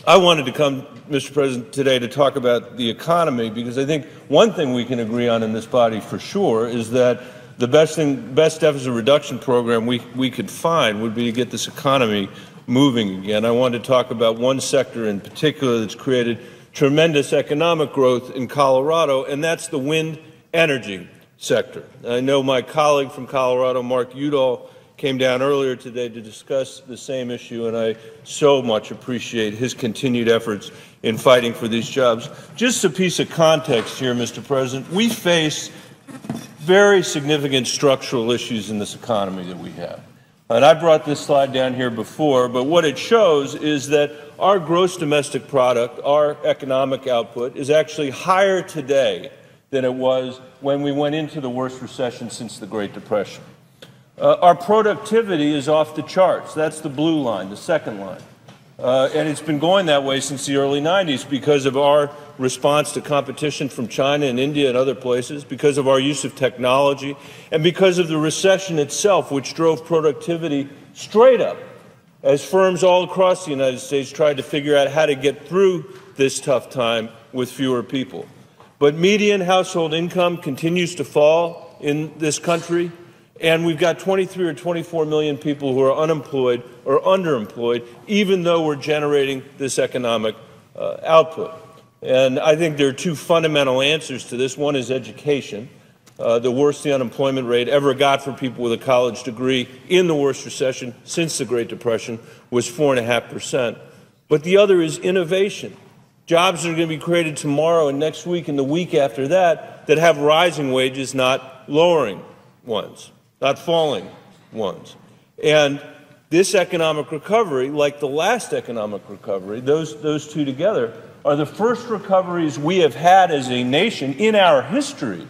I wanted to come, Mr. President, today to talk about the economy, because I think one thing we can agree on in this body for sure is that the best deficit reduction program we could find would be to get this economy moving again. I wanted to talk about one sector in particular that's created tremendous economic growth in Colorado, and that's the wind energy sector. I know my colleague from Colorado, Mark Udall, came down earlier today to discuss the same issue, and I so much appreciate his continued efforts in fighting for these jobs. Just a piece of context here, Mr. President. We face very significant structural issues in this economy that we have. And I brought this slide down here before, but what it shows is that our gross domestic product, our economic output, is actually higher today than it was when we went into the worst recession since the Great Depression. Our productivity is off the charts. That's the blue line, the second line. And it's been going that way since the early 90s because of our response to competition from China and India and other places, because of our use of technology, and because of the recession itself, which drove productivity straight up as firms all across the United States tried to figure out how to get through this tough time with fewer people. But median household income continues to fall in this country, and we've got 23 or 24 million people who are unemployed or underemployed, even though we're generating this economic output. And I think there are two fundamental answers to this. One is education. The worst the unemployment rate ever got for people with a college degree in the worst recession since the Great Depression was 4.5%. But the other is innovation. Jobs are going to be created tomorrow and next week and the week after that have rising wages, not lowering ones, not falling ones. And this economic recovery, like the last economic recovery, those two together, are the first recoveries we have had as a nation in our history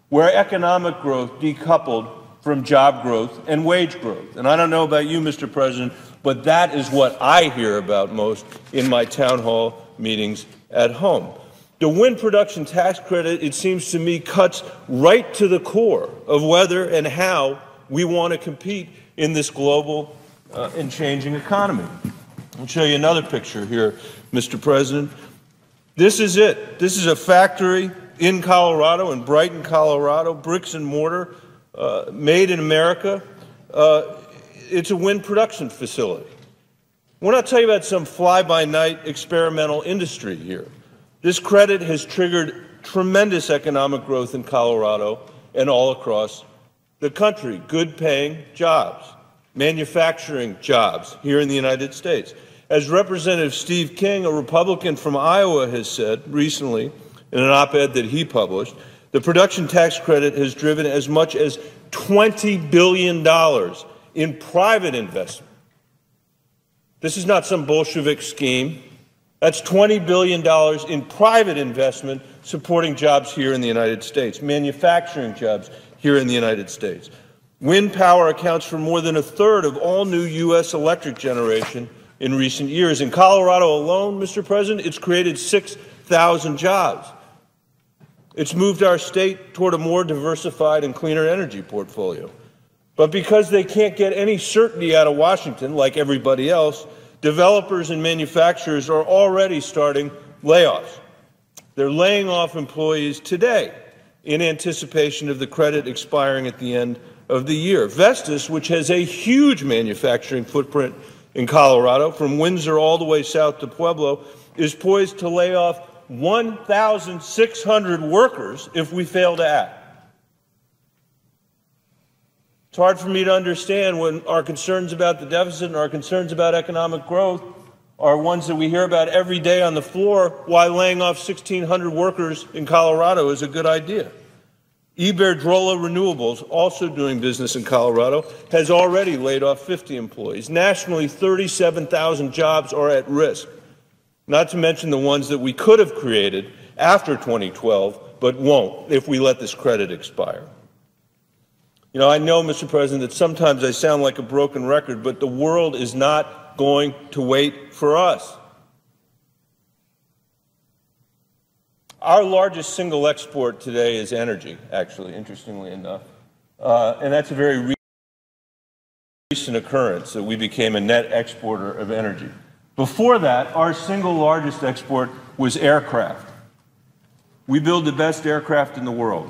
where economic growth decoupled from job growth and wage growth. And I don't know about you, Mr. President, but that is what I hear about most in my town hall meetings at home. The wind production tax credit, it seems to me, cuts right to the core of whether and how we want to compete in this global and changing economy. I'll show you another picture here, Mr. President. This is it. This is a factory in Colorado, in Brighton, Colorado, bricks and mortar, made in America. It's a wind production facility. I want to tell you about some fly-by-night experimental industry here. This credit has triggered tremendous economic growth in Colorado and all across the country. Good-paying jobs, manufacturing jobs here in the United States. As Representative Steve King, a Republican from Iowa, has said recently in an op-ed that he published, the production tax credit has driven as much as $20 billion in private investment. This is not some Bolshevik scheme. That's $20 billion in private investment supporting jobs here in the United States, manufacturing jobs here in the United States. Wind power accounts for more than a third of all new U.S. electric generation in recent years. In Colorado alone, Mr. President, it's created 6,000 jobs. It's moved our state toward a more diversified and cleaner energy portfolio. But because they can't get any certainty out of Washington, like everybody else, developers and manufacturers are already starting layoffs. They're laying off employees today in anticipation of the credit expiring at the end of the year. Vestas, which has a huge manufacturing footprint in Colorado, from Windsor all the way south to Pueblo, is poised to lay off 1,600 workers if we fail to act. It's hard for me to understand when our concerns about the deficit and our concerns about economic growth are ones that we hear about every day on the floor, why laying off 1,600 workers in Colorado is a good idea. Iberdrola Renewables, also doing business in Colorado, has already laid off 50 employees. Nationally, 37,000 jobs are at risk, not to mention the ones that we could have created after 2012, but won't if we let this credit expire. You know, I know, Mr. President, that sometimes I sound like a broken record, but the world is not going to wait for us. Our largest single export today is energy, actually, interestingly enough. And that's a very recent occurrence that we became a net exporter of energy. Before that, our single largest export was aircraft. We build the best aircraft in the world.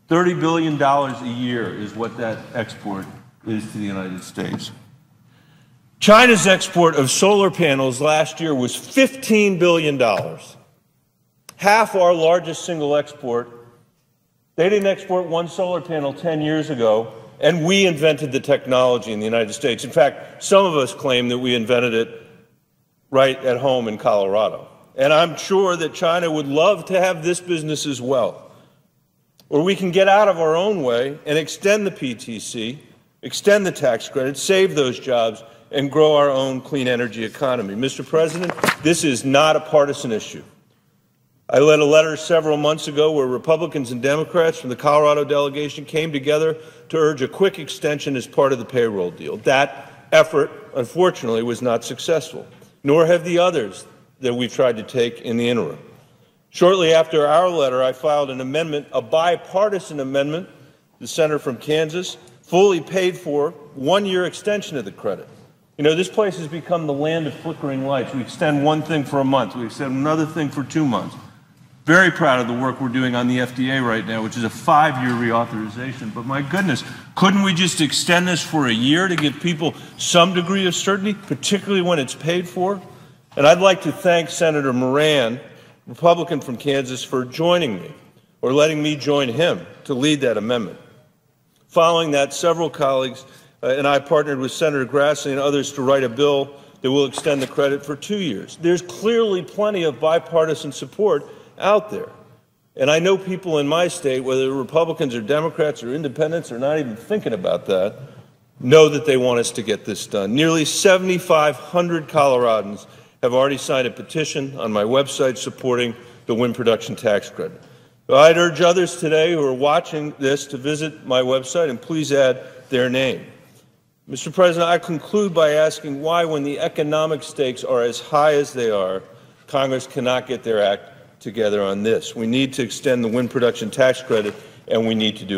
$30 billion a year is what that export is to the United States. China's export of solar panels last year was $15 billion. Half our largest single export. They didn't export one solar panel 10 years ago, and we invented the technology in the United States. In fact, some of us claim that we invented it right at home in Colorado. And I'm sure that China would love to have this business as well. Or we can get out of our own way and extend the PTC, extend the tax credit, save those jobs, and grow our own clean energy economy. Mr. President, this is not a partisan issue. I led a letter several months ago where Republicans and Democrats from the Colorado delegation came together to urge a quick extension as part of the payroll deal. That effort, unfortunately, was not successful, nor have the others that we've tried to take in the interim. Shortly after our letter, I filed an amendment, a bipartisan amendment, the senator from Kansas, fully paid for, one-year extension of the credit. You know, this place has become the land of flickering lights. We extend one thing for a month. We extend another thing for 2 months. Very proud of the work we're doing on the FDA right now, which is a 5-year reauthorization. But my goodness, couldn't we just extend this for a year to give people some degree of certainty, particularly when it's paid for? And I'd like to thank Senator Moran, Republican from Kansas, for joining me, or letting me join him to lead that amendment. Following that, several colleagues and I partnered with Senator Grassley and others to write a bill that will extend the credit for 2 years. There's clearly plenty of bipartisan support out there. And I know people in my state, whether Republicans or Democrats or independents, are not even thinking about that, know that they want us to get this done. Nearly 7,500 Coloradans have already signed a petition on my website supporting the wind production tax credit. I'd urge others today who are watching this to visit my website and please add their name. Mr. President, I conclude by asking why, when the economic stakes are as high as they are, Congress cannot get their act together on this. We need to extend the wind production tax credit, and we need to do